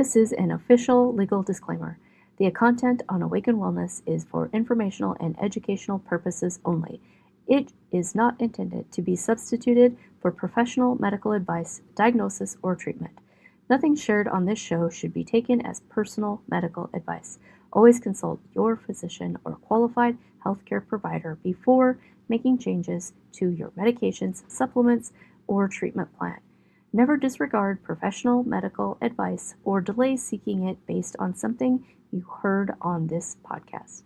This is an official legal disclaimer. The content on Awaken Wellness is for informational and educational purposes only. It is not intended to be substituted for professional medical advice, diagnosis, or treatment. Nothing shared on this show should be taken as personal medical advice. Always consult your physician or qualified healthcare provider before making changes to your medications, supplements, or treatment plan. Never disregard professional medical advice or delay seeking it based on something you heard on this podcast.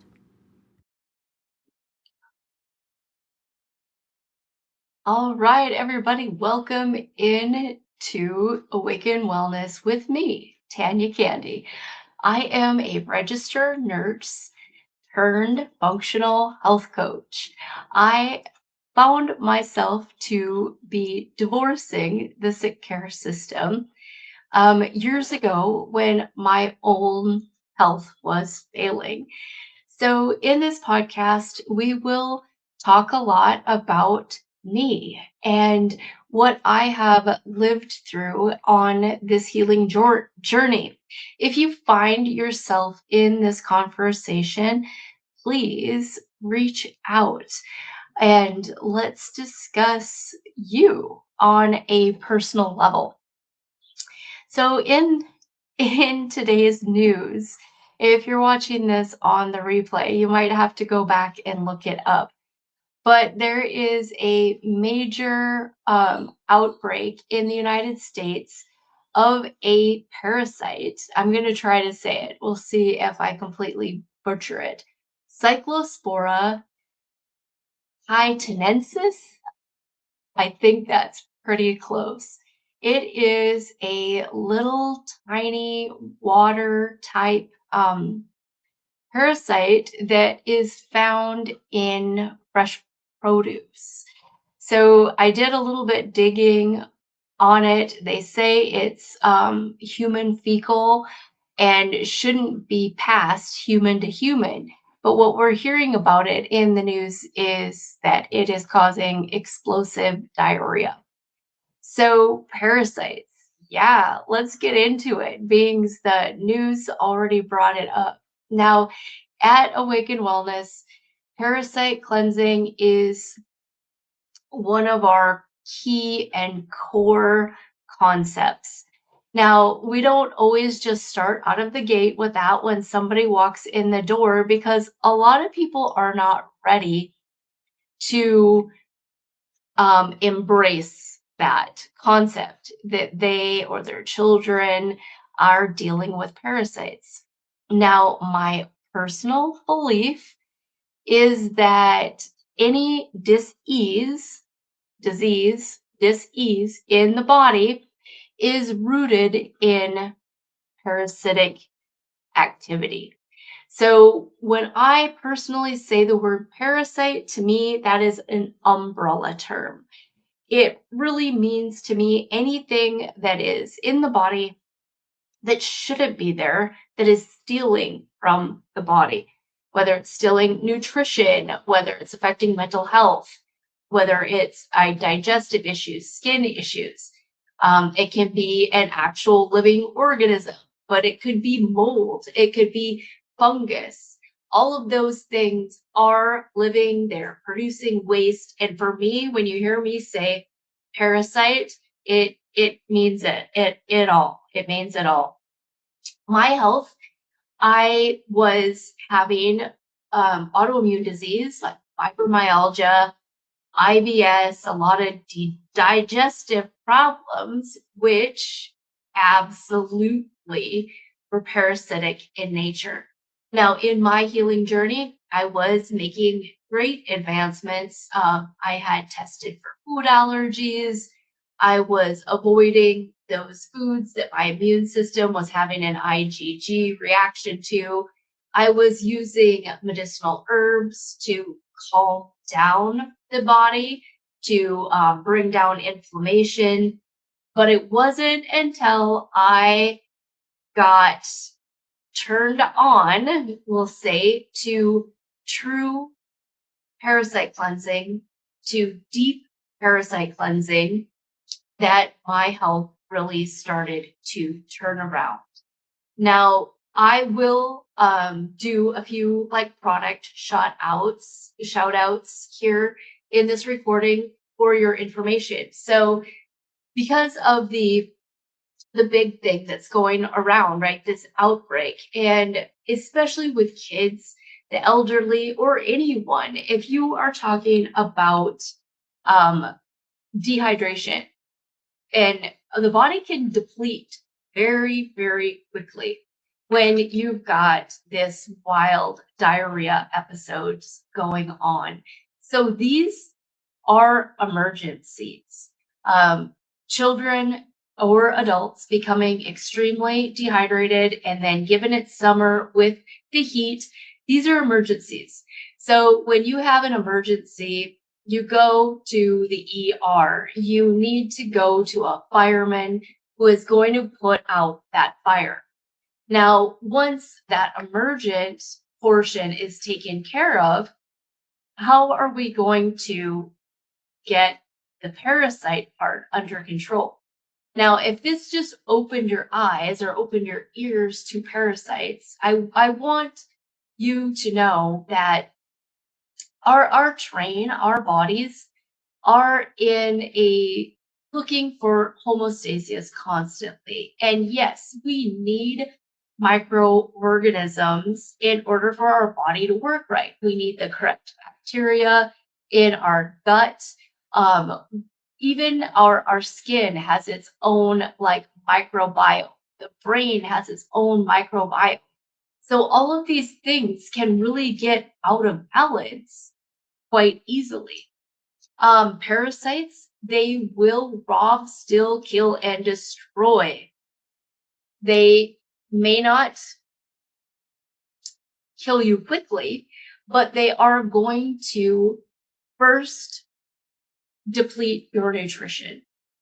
All right, everybody, welcome in to Awaken Wellness with me, Tanya Candy. I am a registered nurse turned functional health coach. I found myself to be divorcing the sick care system years ago when my own health was failing. So, in this podcast, we will talk a lot about me and what I have lived through on this healing journey. If you find yourself in this conversation, please reach out and let's discuss you on a personal level. So in today's news, if you're watching this on the replay, you might have to go back and look it up. But there is a major outbreak in the United States of a parasite. I'm going to try to say it. We'll see if I completely butcher it. Cyclospora cayetanensis. I think that's pretty close. It is a little tiny water type parasite that is found in fresh produce. So I did a little bit digging on it. They say it's human fecal and shouldn't be passed human to human. But what we're hearing about it in the news is that it is causing explosive diarrhea. So, parasites, yeah, let's get into it, being the news already brought it up. Now, at Awaken Wellness, parasite cleansing is one of our key and core concepts. Now, we don't always just start out of the gate with that when somebody walks in the door because a lot of people are not ready to embrace that concept that they or their children are dealing with parasites. Now, my personal belief is that any disease in the body is rooted in parasitic activity. So when I personally say the word parasite, to me, that is an umbrella term. It really means to me anything that is in the body that shouldn't be there, that is stealing from the body, whether it's stealing nutrition, whether it's affecting mental health, whether it's digestive issues, skin issues. It can be an actual living organism, but it could be mold, it could be fungus. All of those things are living, they're producing waste. And for me, when you hear me say parasite, it means it all. It means it all. My health, I was having autoimmune disease like fibromyalgia, IBS, a lot of digestive problems, which absolutely were parasitic in nature. Now, in my healing journey, I was making great advancements. I had tested for food allergies. I was avoiding those foods that my immune system was having an IgG reaction to. I was using medicinal herbs to calm down the body, to bring down inflammation. But it wasn't until I got turned on, we'll say, to true parasite cleansing, to deep parasite cleansing, that my health really started to turn around. Now, I will do a few like product shout outs here in this recording for your information. So because of the big thing that's going around, right? This outbreak, and especially with kids, the elderly, or anyone, if you are talking about um, dehydration, and the body can deplete very, very quickly when you've got this wild diarrhea episodes going on. So these are emergencies. Um, Children or adults becoming extremely dehydrated and then given it summer with the heat, these are emergencies. So when you have an emergency, you go to the ER. You need to go to a fireman who is going to put out that fire. Now, once that emergent portion is taken care of, how are we going to get the parasite part under control? Now, if this just opened your eyes or opened your ears to parasites, I want you to know that our bodies are in a looking for homeostasis constantly. And yes, we need microorganisms in order for our body to work right. We need the correct bacteria in our gut. Um, Even our skin has its own like microbiome. The brain has its own microbiome. So all of these things can really get out of balance quite easily. Parasites, they will rob, steal, kill, and destroy. They may not kill you quickly, but they are going to first deplete your nutrition.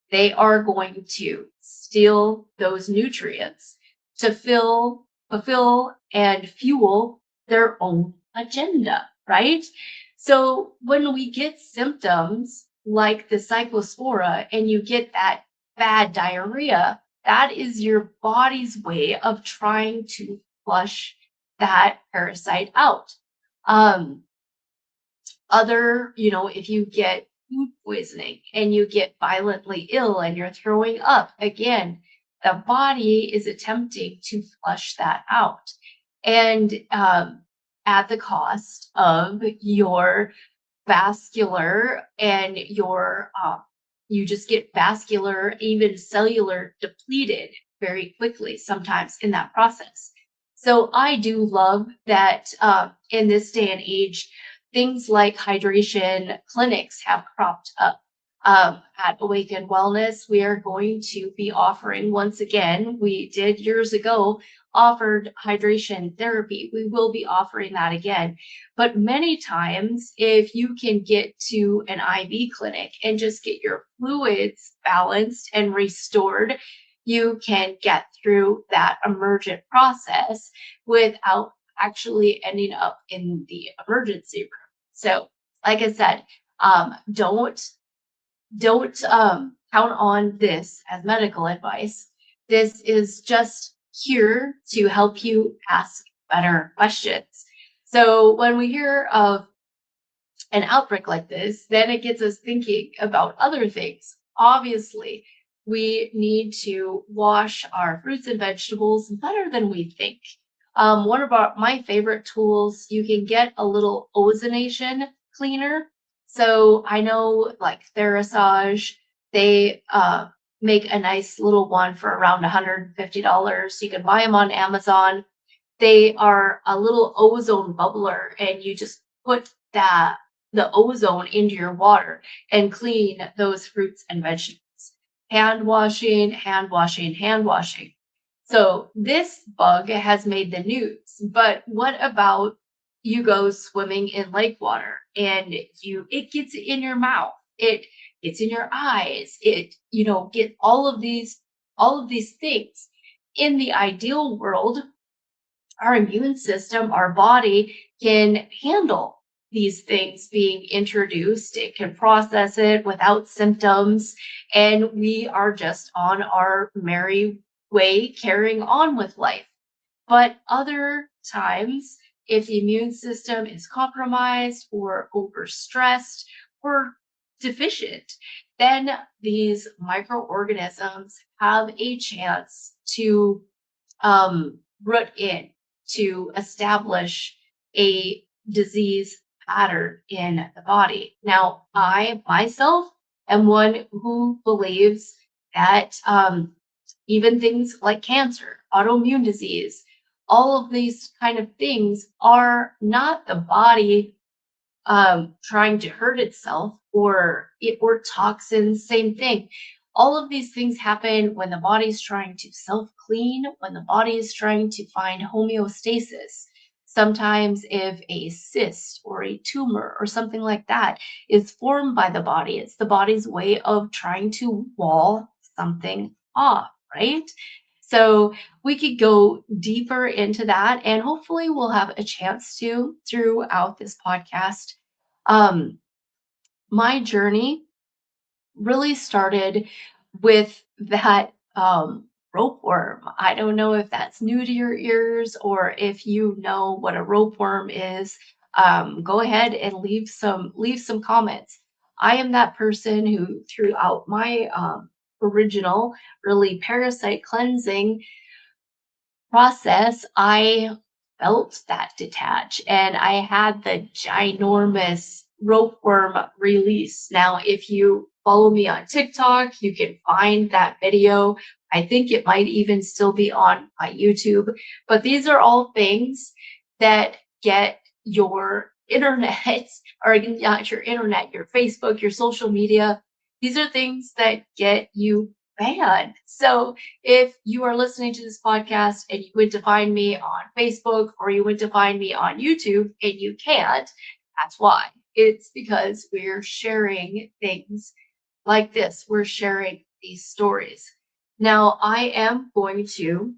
They are going to steal those nutrients to fulfill, and fuel their own agenda, right? So when we get symptoms like the cyclospora and you get that bad diarrhea, that is your body's way of trying to flush that parasite out. Um, if you get food poisoning and you get violently ill and you're throwing up, again, the body is attempting to flush that out. And at the cost of your vascular and you just get vascular, even cellular depleted very quickly sometimes in that process. So I do love that in this day and age, things like hydration clinics have cropped up. At Awaken Wellness, we are going to be offering, once again, we did years ago, offered hydration therapy. We will be offering that again. But many times, if you can get to an IV clinic and just get your fluids balanced and restored, you can get through that emergent process without actually ending up in the emergency room. So, like I said, don't count on this as medical advice. This is just here to help you ask better questions. So when we hear of an outbreak like this, then it gets us thinking about other things. Obviously, we need to wash our fruits and vegetables better than we think. One of my favorite tools, you can get a little ozonation cleaner. So I know like Therasage, they make a nice little one for around $150. You can buy them on Amazon. They are a little ozone bubbler, and you just put the ozone into your water and clean those fruits and vegetables. Hand washing, hand washing, hand washing. So this bug has made the news, but what about you go swimming in lake water and it gets in your mouth, it gets in your eyes, get all of these things. In the ideal world, our immune system, our body can handle these things being introduced. It can process it without symptoms, and we are just on our merry way carrying on with life. But other times, if the immune system is compromised or overstressed or deficient, then these microorganisms have a chance to root in to establish a disease pattern in the body. Now, I myself am one who believes that even things like cancer, autoimmune disease, all of these kind of things are not the body trying to hurt itself or toxins, same thing. All of these things happen when the body's trying to self clean, when the body is trying to find homeostasis. Sometimes if a cyst or a tumor or something like that is formed by the body, it's the body's way of trying to wall something off, right? So we could go deeper into that, and hopefully we'll have a chance to throughout this podcast. um, my journey really started with that ropeworm. I don't know if that's new to your ears or if you know what a ropeworm is. Go ahead and leave some comments. I am that person who, throughout my original really parasite cleansing process, I felt that detach and I had the ginormous ropeworm release. Now, if you follow me on TikTok, you can find that video. I think it might even still be on my YouTube. But these are all things that get your internet, or not your internet, your Facebook, your social media. These are things that get you banned. So if you are listening to this podcast and you went to find me on Facebook or you went to find me on YouTube and you can't, that's why. It's because we're sharing things like this. We're sharing these stories. Now, I am going to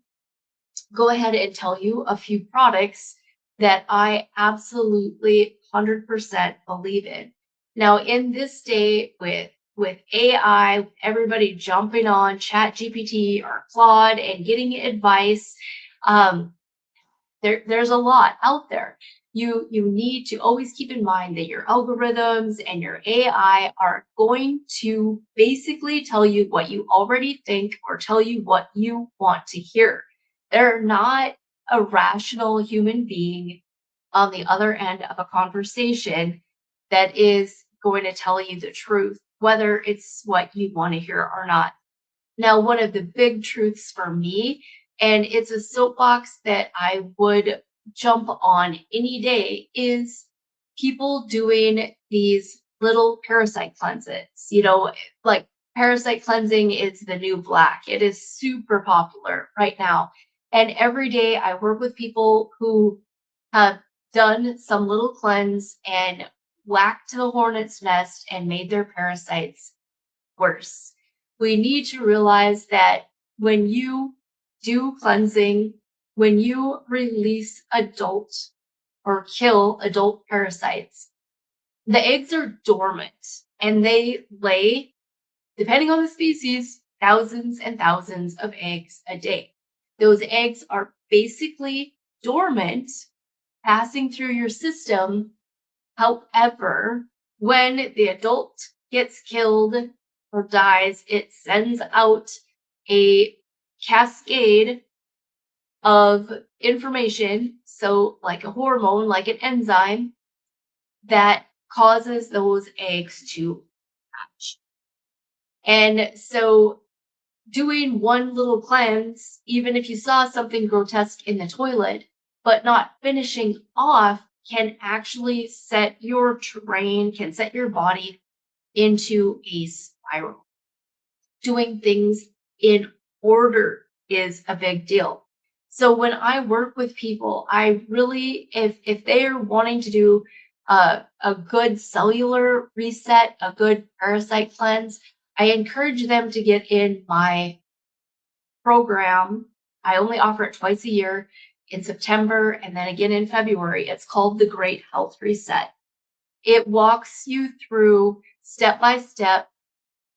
go ahead and tell you a few products that I absolutely 100% believe in. Now, in this day with AI, everybody jumping on Chat GPT or Claude and getting advice, um, there's a lot out there. You need to always keep in mind that your algorithms and your AI are going to basically tell you what you already think or tell you what you want to hear. They're not a rational human being on the other end of a conversation that is going to tell you the truth, whether it's what you want to hear or not. Now, one of the big truths for me, and it's a soapbox that I would jump on any day, is people doing these little parasite cleanses. Like parasite cleansing is the new black. It is super popular right now. And every day I work with people who have done some little cleanse and whacked the hornet's nest and made their parasites worse. We need to realize that when you do cleansing, when you release adult or kill adult parasites, the eggs are dormant and they lay, depending on the species, thousands and thousands of eggs a day. Those eggs are basically dormant, passing through your system. However, when the adult gets killed or dies, it sends out a cascade of information. So, like a hormone, like an enzyme, that causes those eggs to hatch. And so, doing one little cleanse, even if you saw something grotesque in the toilet, but not finishing off, can actually set your terrain, can set your body into a spiral. Doing things in order is a big deal. So when I work with people, I really, if they are wanting to do a good cellular reset, a good parasite cleanse, I encourage them to get in my program. I only offer it twice a year, in September and then again in February. It's called the Great Health Reset. It walks you through step by step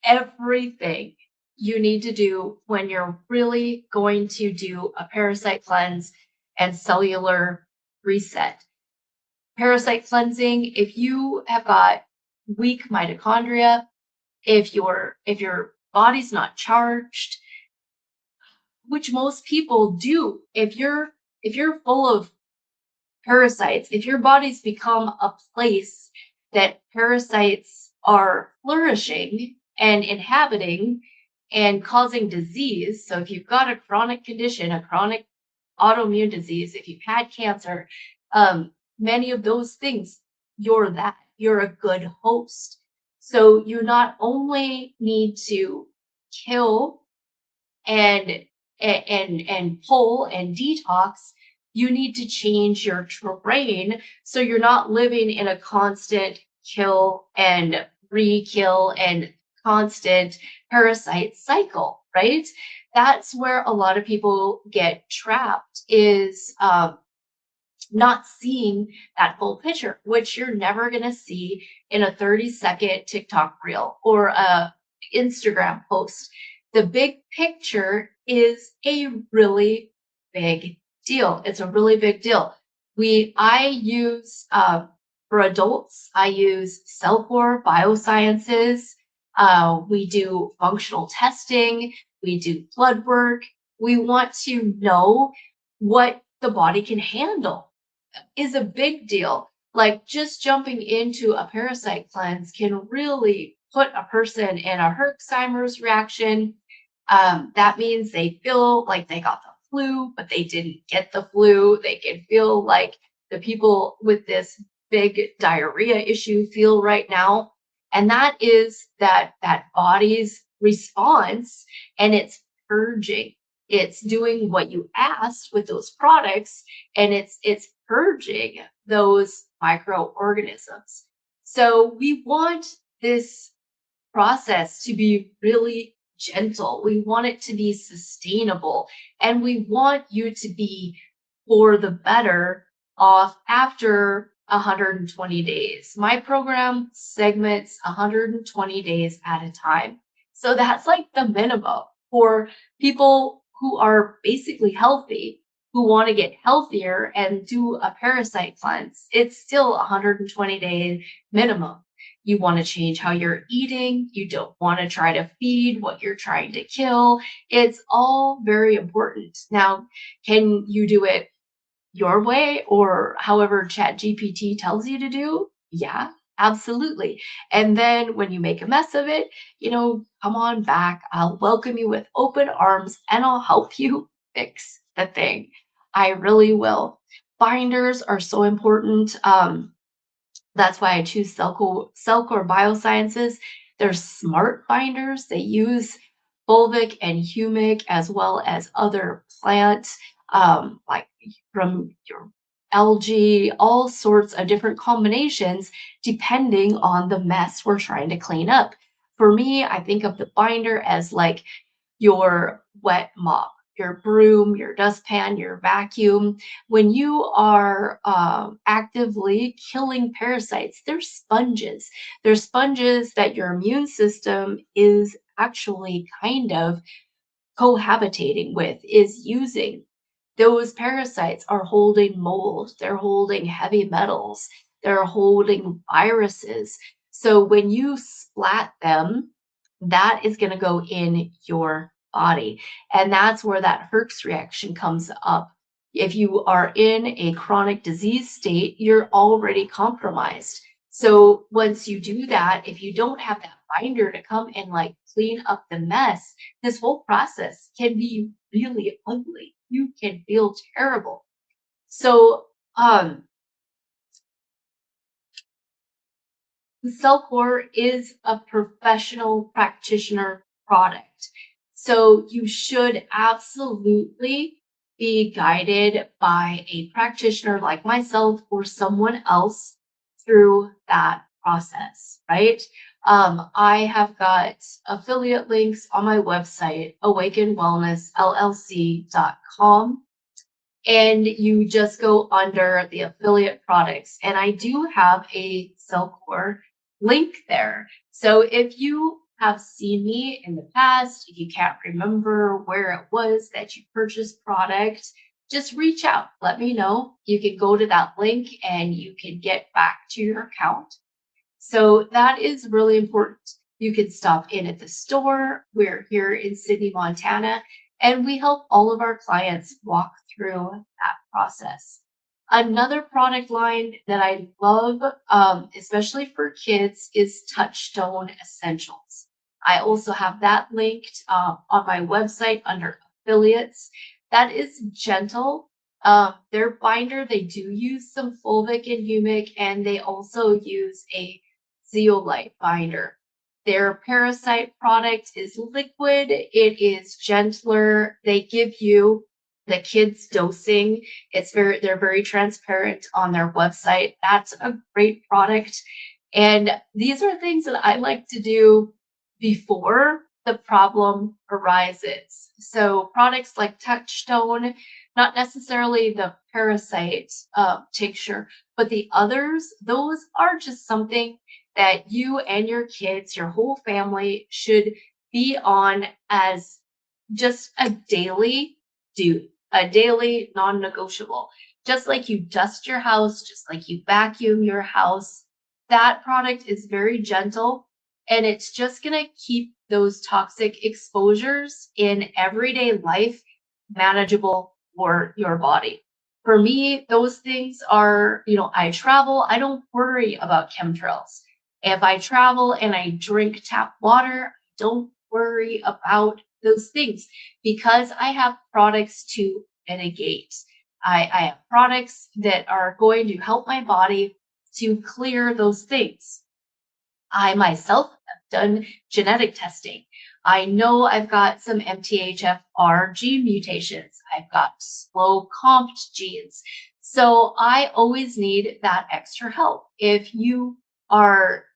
everything you need to do when you're really going to do a parasite cleanse. and cellular reset. Parasite cleansing, if you have got weak mitochondria, if your body's not charged, which most people do, if you're full of parasites, if your body's become a place that parasites are flourishing and inhabiting and causing disease. So if you've got a chronic condition, a chronic autoimmune disease, if you've had cancer, many of those things, you're a good host. So you not only need to kill and and pull and detox, you need to change your terrain so you're not living in a constant kill and re-kill and constant parasite cycle, right? That's where a lot of people get trapped, is not seeing that full picture, which you're never going to see in a 30-second TikTok reel or a Instagram post. The big picture is a really big deal. It's a really big deal. I use for adults, I use Cellcore Biosciences. We do functional testing. We do blood work. We want to know what the body can handle is a big deal. Like just jumping into a parasite cleanse can really put a person in a Herxheimer's reaction. That means they feel like they got the flu, but they didn't get the flu. They can feel like the people with this big diarrhea issue feel right now. And that is that body's response, and it's purging. It's doing what you asked with those products, and it's purging those microorganisms. So we want this process to be really gentle. We want it to be sustainable, and we want you to be for the better off after 120 days. My program segments 120 days at a time. So that's like the minimum for people who are basically healthy, who want to get healthier and do a parasite cleanse. It's still 120-day minimum. You want to change how you're eating. You don't want to try to feed what you're trying to kill. It's all very important. Now, can you do it your way or however ChatGPT tells you to do? Yeah, absolutely. And then when you make a mess of it, come on back. I'll welcome you with open arms and I'll help you fix the thing. I really will. Binders are so important. That's why I choose Cellcore Biosciences. They're smart binders. They use fulvic and humic as well as other plants, like from your algae, all sorts of different combinations depending on the mess we're trying to clean up. For me, I think of the binder as like your wet mop, your broom, your dustpan, your vacuum. When you are actively killing parasites, they're sponges. They're sponges that your immune system is actually kind of cohabitating with, is using. Those parasites are holding mold, they're holding heavy metals, they're holding viruses. So when you splat them, that is going to go in your body. And that's where that Herx reaction comes up. If you are in a chronic disease state, you're already compromised. So once you do that, if you don't have that binder to come and like clean up the mess, this whole process can be really ugly. You can feel terrible. So Cellcore is a professional practitioner product. So you should absolutely be guided by a practitioner like myself or someone else through that process, right? I have got affiliate links on my website, awakenwellnessllc.com, and you just go under the affiliate products. And I do have a Cellcore link there. So if you have seen me in the past, if you can't remember where it was that you purchased product, just reach out. Let me know. You can go to that link and you can get back to your account. So that is really important. You can stop in at the store. We're here in Sidney, Montana, and we help all of our clients walk through that process. Another product line that I love, especially for kids, is Touchstone Essentials. I also have that linked on my website under affiliates. That is gentle. Their binder, they do use some fulvic and humic, and they also use a zeolite binder. Their Parasite product is liquid. It is gentler. They give you the kids dosing. They're very transparent on their website. That's a great product. And these are things that I like to do before the problem arises. So products like Touchstone, not necessarily the Parasite tincture, but the others, those are just something that you and your kids, your whole family should be on as just a daily do, a daily non-negotiable. Just like you dust your house, just like you vacuum your house, that product is very gentle and it's just going to keep those toxic exposures in everyday life manageable for your body. For me, those things are, I travel, I don't worry about chemtrails. If I travel and I drink tap water, I don't worry about those things because I have products to mitigate. I have products that are going to help my body to clear those things. I myself have done genetic testing. I know I've got some MTHFR gene mutations. I've got slow comped genes. So I always need that extra help. If you are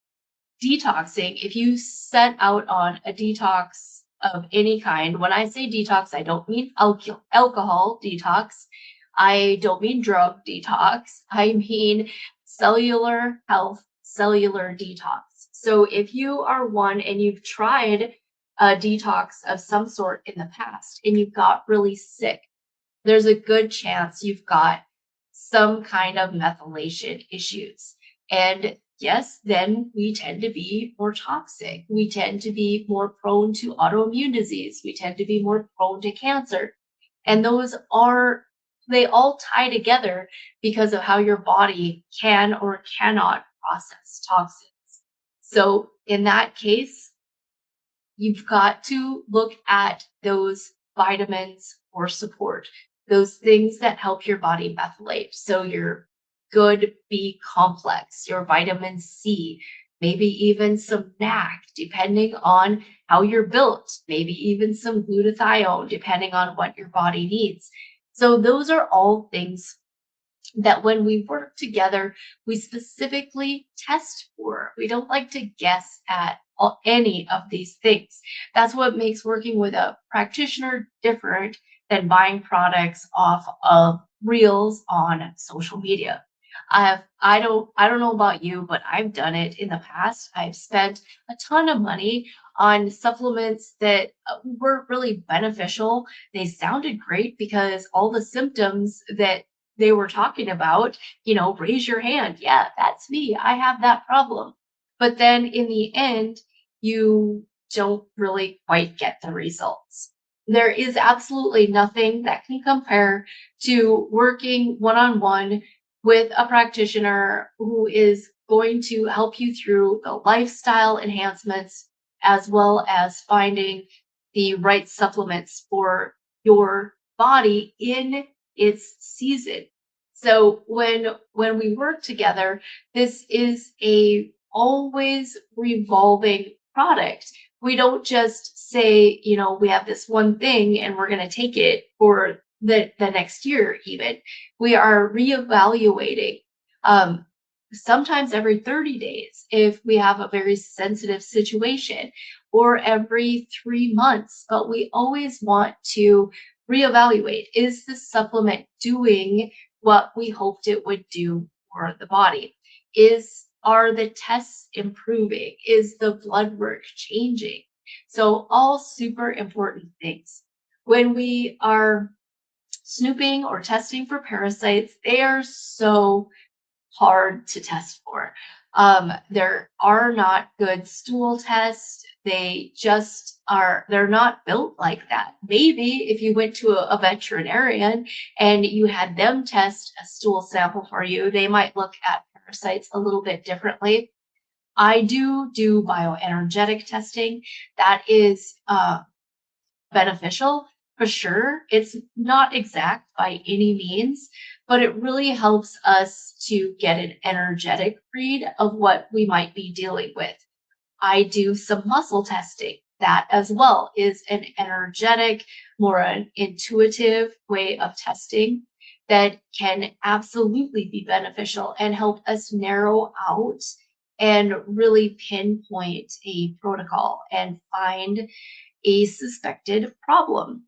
detoxing, if you set out on a detox of any kind, when I say detox, I don't mean alcohol detox. I don't mean drug detox. I mean cellular health, cellular detox. So if you are one and you've tried a detox of some sort in the past and you got really sick, there's a good chance you've got some kind of methylation issues. And yes, then we tend to be more toxic. We tend to be more prone to autoimmune disease. We tend to be more prone to cancer. And they all tie together because of how your body can or cannot process toxins. So in that case, you've got to look at those vitamins for support, those things that help your body methylate. So your good B complex, your vitamin C, maybe even some NAC, depending on how you're built, maybe even some glutathione, depending on what your body needs. So those are all things that when we work together, we specifically test for. We don't like to guess at any of these things. That's what makes working with a practitioner different than buying products off of reels on social media. I don't know about you, but I've done it in the past. I've spent a ton of money on supplements that weren't really beneficial. They sounded great because all the symptoms that they were talking about, raise your hand. Yeah, that's me. I have that problem. But then in the end, you don't really quite get the results. There is absolutely nothing that can compare to working one on one with a practitioner who is going to help you through the lifestyle enhancements as well as finding the right supplements for your body in its season. So when we work together, this is a always revolving product. We don't just say, we have this one thing and we're going to take it for the next year even. We are reevaluating sometimes every 30 days if we have a very sensitive situation, or every 3 months, but we always want to reevaluate. Is the supplement doing what we hoped it would do for the body? Are the tests improving? Is the blood work changing? So all super important things. When we are snooping or testing for parasites, they are so hard to test for. There are not good stool tests. They just are, they're not built like that. Maybe if you went to a veterinarian and you had them test a stool sample for you, they might look at parasites a little bit differently. I do bioenergetic testing. That is beneficial for sure. It's not exact by any means, but it really helps us to get an energetic read of what we might be dealing with. I do some muscle testing. That as well is an energetic, more an intuitive way of testing that can absolutely be beneficial and help us narrow out and really pinpoint a protocol and find a suspected problem.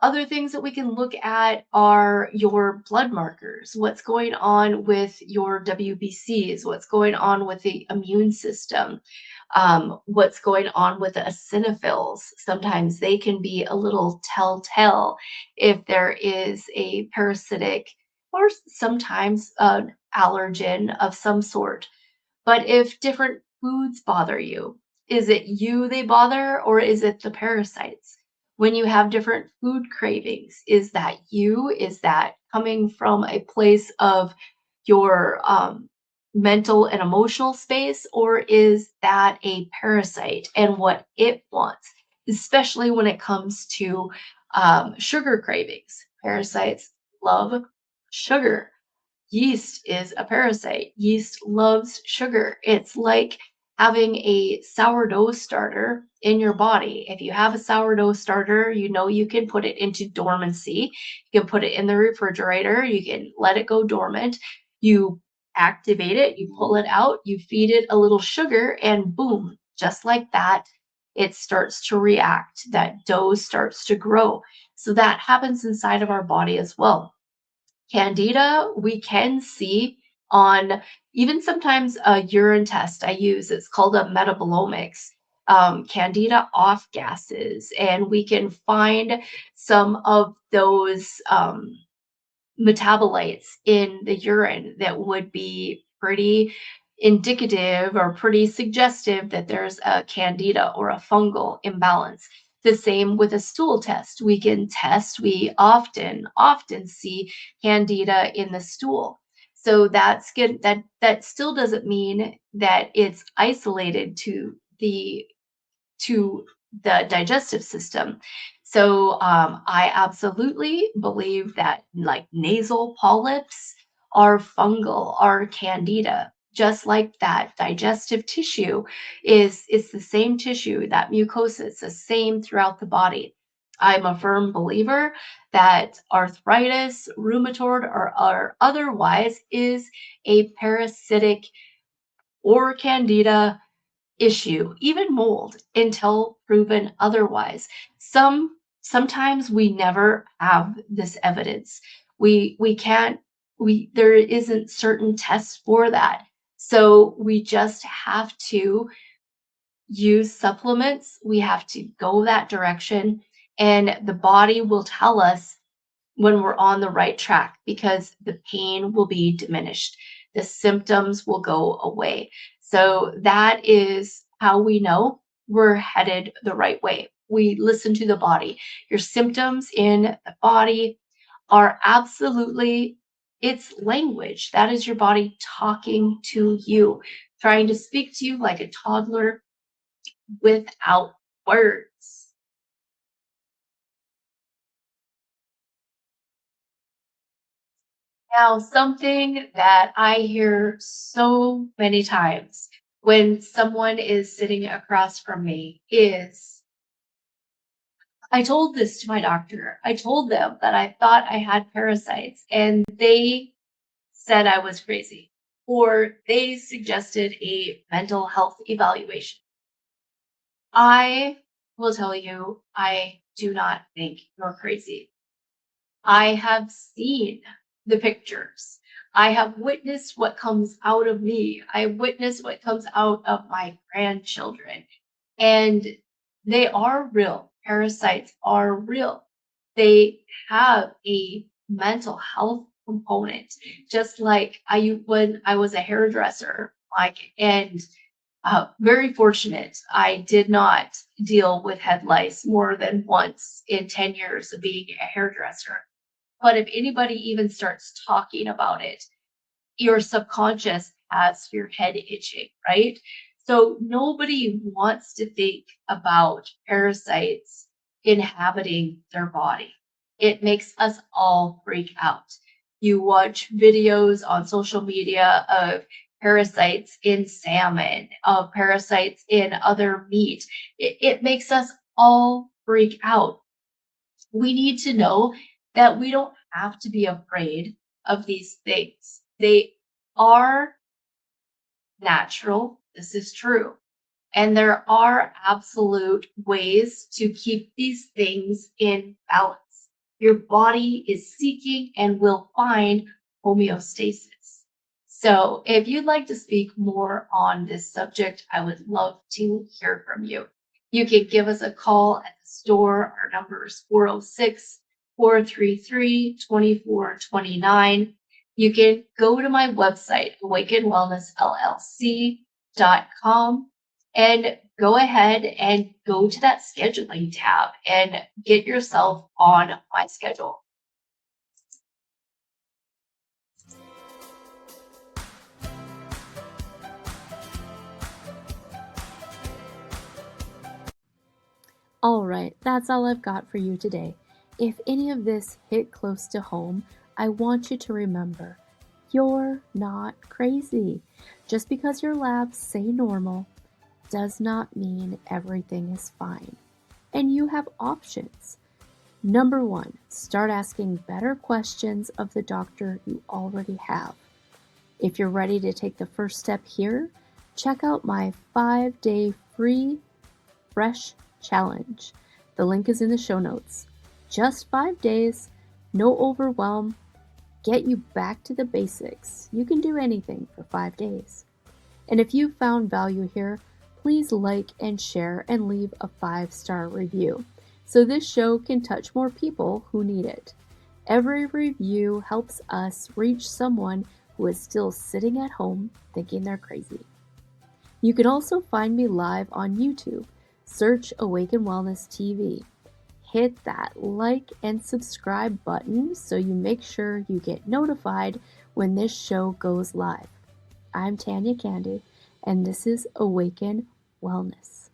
Other things that we can look at are your blood markers, what's going on with your WBCs, what's going on with the immune system, what's going on with the eosinophils. Sometimes they can be a little telltale if there is a parasitic or sometimes an allergen of some sort. But if different foods bother you, is it you they bother or is it the parasites? When you have different food cravings, is that you? Is that coming from a place of your mental and emotional space, or is that a parasite and what it wants? Especially when it comes to sugar cravings. Parasites love sugar. Yeast is a parasite. Yeast loves sugar. It's like having a sourdough starter in your body. If you have a sourdough starter, you know you can put it into dormancy. You can put it in the refrigerator. You can let it go dormant. You activate it, you pull it out, you feed it a little sugar, and boom, just like that, it starts to react. That dough starts to grow. So that happens inside of our body as well. Candida, we can see on even sometimes a urine test I use. It's called a metabolomics. Candida off gases, and we can find some of those metabolites in the urine that would be pretty indicative or pretty suggestive that there's a candida or a fungal imbalance. The same with a stool test. We can test, we often see candida in the stool. So that's good. That still doesn't mean that it's isolated to the digestive system. So I absolutely believe that like nasal polyps are fungal, are candida. Just like that digestive tissue is it's the same tissue, that mucosa, it's the same throughout the body. I'm a firm believer that arthritis, rheumatoid, or otherwise is a parasitic or candida issue, even mold, until proven otherwise. Sometimes we never have this evidence. We can't there isn't certain tests for that. So we just have to use supplements. We have to go that direction and the body will tell us when we're on the right track because the pain will be diminished. The symptoms will go away. So that is how we know we're headed the right way. We listen to the body. Your symptoms in the body are absolutely it's language. That is your body talking to you, trying to speak to you like a toddler without words. Now, something that I hear so many times when someone is sitting across from me is I told this to my doctor. I told them that I thought I had parasites, and they said I was crazy, or they suggested a mental health evaluation. I will tell you, I do not think you're crazy. I have seen the pictures. I have witnessed what comes out of me. I witnessed what comes out of my grandchildren. And they are real. Parasites are real. They have a mental health component, just like when I was a hairdresser, like, and very fortunate. I did not deal with head lice more than once in 10 years of being a hairdresser. But if anybody even starts talking about it, your subconscious has your head itching, right? So nobody wants to think about parasites inhabiting their body. It makes us all freak out. You watch videos on social media of parasites in salmon, of parasites in other meat. It makes us all freak out. We need to know that we don't have to be afraid of these things. They are natural. This is true. And there are absolute ways to keep these things in balance. Your body is seeking and will find homeostasis. So, if you'd like to speak more on this subject, I would love to hear from you. You can give us a call at the store. Our number is 406-433-2429. You can go to my website, awakenwellnessllc.com, and go ahead and go to that scheduling tab and get yourself on my schedule. Alright, that's all I've got for you today. If any of this hit close to home, I want you to remember you're not crazy. Just because your labs say normal does not mean everything is fine. And you have options. Number one, start asking better questions of the doctor you already have. If you're ready to take the first step here, check out my 5-day free Fresh Challenge. The link is in the show notes. Just 5 days, no overwhelm, get you back to the basics. You can do anything for 5 days. And if you found value here, please like and share and leave a 5-star review so this show can touch more people who need it. Every review helps us reach someone who is still sitting at home thinking they're crazy. You can also find me live on YouTube. Search Awaken Wellness TV. Hit that like and subscribe button so you make sure you get notified when this show goes live. I'm Tanya Candy, and this is Awaken Wellness.